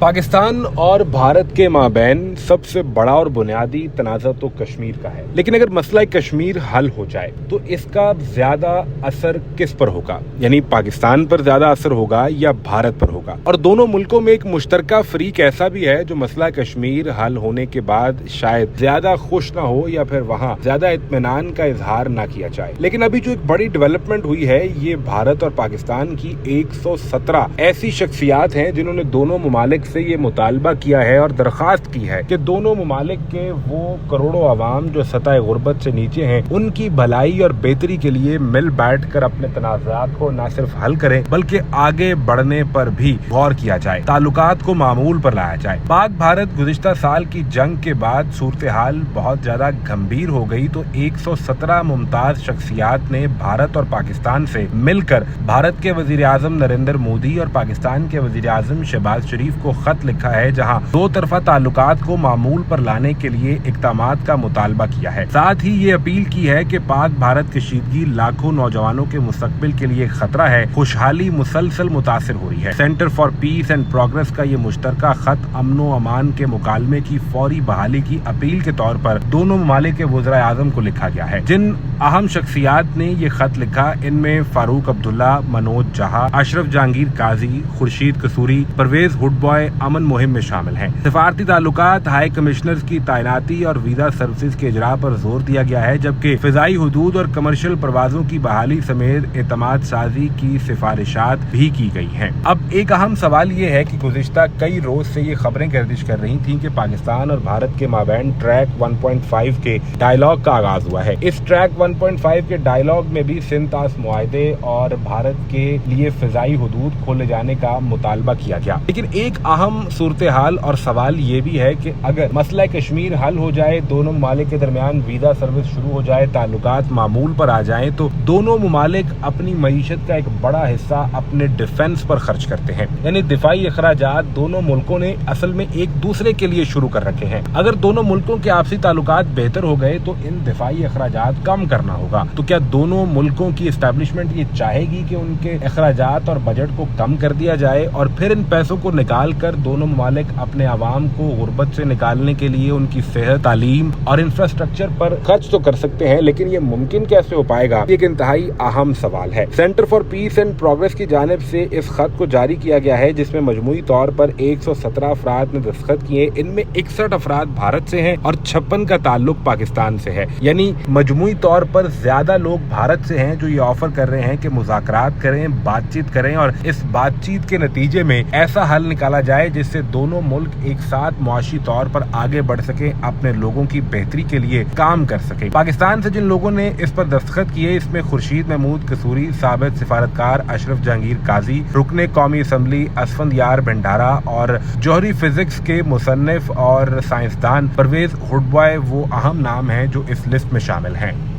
पाकिस्तान और भारत के माबैन सबसे बड़ा और बुनियादी तनाज़ा तो कश्मीर का है, लेकिन अगर मसला कश्मीर हल हो जाए तो इसका ज्यादा असर किस पर होगा, यानी पाकिस्तान पर ज्यादा असर होगा या भारत पर होगा। और दोनों मुल्कों में एक मुश्तरका फरीक ऐसा भी है जो मसला कश्मीर हल होने के बाद शायद ज्यादा खुश ना हो या फिर वहाँ ज्यादा इत्मीनान का इजहार ना किया जाए। लेकिन अभी जो एक बड़ी डेवलपमेंट हुई है, ये भारत और पाकिस्तान की 117 ऐसी शख्सियात हैं जिन्होंने दोनों ममालिक से ये मुतालबा किया है और दरखास्त की है कि दोनों ममालिक के वो करोड़ों अवाम जो सतह गुर्बत से नीचे हैं, उनकी भलाई और बेहतरी के लिए मिल बैठ कर अपने तनाज़ात को न सिर्फ हल करें बल्कि आगे बढ़ने पर भी गौर किया जाए, ताल्लुकात को मामूल पर लाया जाए। पाक भारत गुज़िश्ता साल की जंग के बाद सूरत हाल बहुत ज्यादा गंभीर हो गई तो 117 मुमताज शख्सियात ने भारत और पाकिस्तान से मिलकर भारत के वजीर आजम नरेंद्र मोदी और पाकिस्तान के वजीर आजम शहबाज शरीफ को खत लिखा है, जहां दो तरफा ताल्लुकात को मामूल पर लाने के लिए इक़दामात का मुतालबा किया है। साथ ही ये अपील की है कि पाक भारत कशीदगी लाखों नौजवानों के मुस्तकबिल के लिए खतरा है, खुशहाली मुसलसल मुतासिर हो रही है। Centre for piece and progress का ये मुश्तरका खत अमन व अमान के मुकालमे की फौरी बहाली की अपील के तौर पर दोनों ममालिक के वज़ीर आज़म को लिखा गया है। जिन अहम शख्सियात ने ये खत लिखा, इनमें फारूक अब्दुल्ला, मनोज जहा, अशरफ जहांगीर काजी, खुर्शीद कसूरी, परवेज हुडबॉय अमन मुहिम में शामिल हैं। सिफारती ताल्लुकात, हाई कमिश्नर्स की तैनाती और वीजा सर्विसेज के इजरा पर जोर दिया गया है, जबकि फिजाई हुदूद और कमर्शियल परवाजों की बहाली समेत एतमाद साजी की सिफारिशात भी की गई हैं। अब एक अहम सवाल ये है कि गुज़िश्ता कई रोज से ये खबरें गर्दिश कर रही थी कि पाकिस्तान और भारत के माबैन ट्रैक 1.5 के डायलॉग का आगाज हुआ है। इस ट्रैक 1.5 के डायलॉग में भी सिंतास मुआहदे और भारत के लिए फिजाई हुदूद खोले जाने का मुतालबा किया गया। लेकिन एक अहम सूरत हाल और सवाल ये भी है कि अगर मसला कश्मीर हल हो जाए, दोनों ममालिक के दरमियान वीजा सर्विस शुरू हो जाए, ताल्लुकात मामूल पर आ जाएं, तो दोनों ममालिक अपनी मईशत का एक बड़ा हिस्सा अपने डिफेंस पर खर्च करते हैं। यानी दिफाई अखराजात दोनों मुल्कों ने असल में एक दूसरे के लिए शुरू कर रखे हैं। अगर दोनों मुल्कों के आपसी ताल्लुकात बेहतर हो गए तो इन दिफाई अखराजात कम करना होगा। तो क्या दोनों मुल्कों की एस्टेब्लिशमेंट ये चाहेगी कि उनके अखराजात और बजट को कम कर दिया जाए और फिर इन पैसों को निकाल कर दोनों ममालिक अपने आवाम को गुर्बत से निकालने के लिए उनकी सेहत, तालीम और इंफ्रास्ट्रक्चर पर खर्च तो कर सकते हैं, लेकिन ये मुमकिन कैसे हो पाएगा, ये एक इंतहाई अहम सवाल है। Centre for piece and progress की जानिब से इस खत को जारी किया गया है, जिसमें मजमूई तौर पर 117 अफराद ने दस्तखत किए। इनमें 61 अफराद भारत से हैं और 56 का ताल्लुक पाकिस्तान से है। यानी मजमूई तौर पर ज्यादा लोग भारत से हैं जो ये ऑफर कर रहे हैं कि मुज़ाकरात करें, बातचीत करें और इस बातचीत के नतीजे में ऐसा हल निकाला जाए जिससे दोनों मुल्क एक साथ मुआशी तौर पर आगे बढ़ सके, अपने लोगों की बेहतरी के लिए काम कर सके। पाकिस्तान से जिन लोगों ने इस पर दस्तखत किए, इसमें खुर्शीद महमूद कसूरी, साबित सिफारतकार अशरफ जहांगीर काजी, रुकने कौमी असम्बली असफंदयार भंडारा और जौहरी फिजिक्स के मुसन्निफ और साइंसदान परवेज हुडबॉय वो अहम नाम हैं जो इस लिस्ट में शामिल हैं।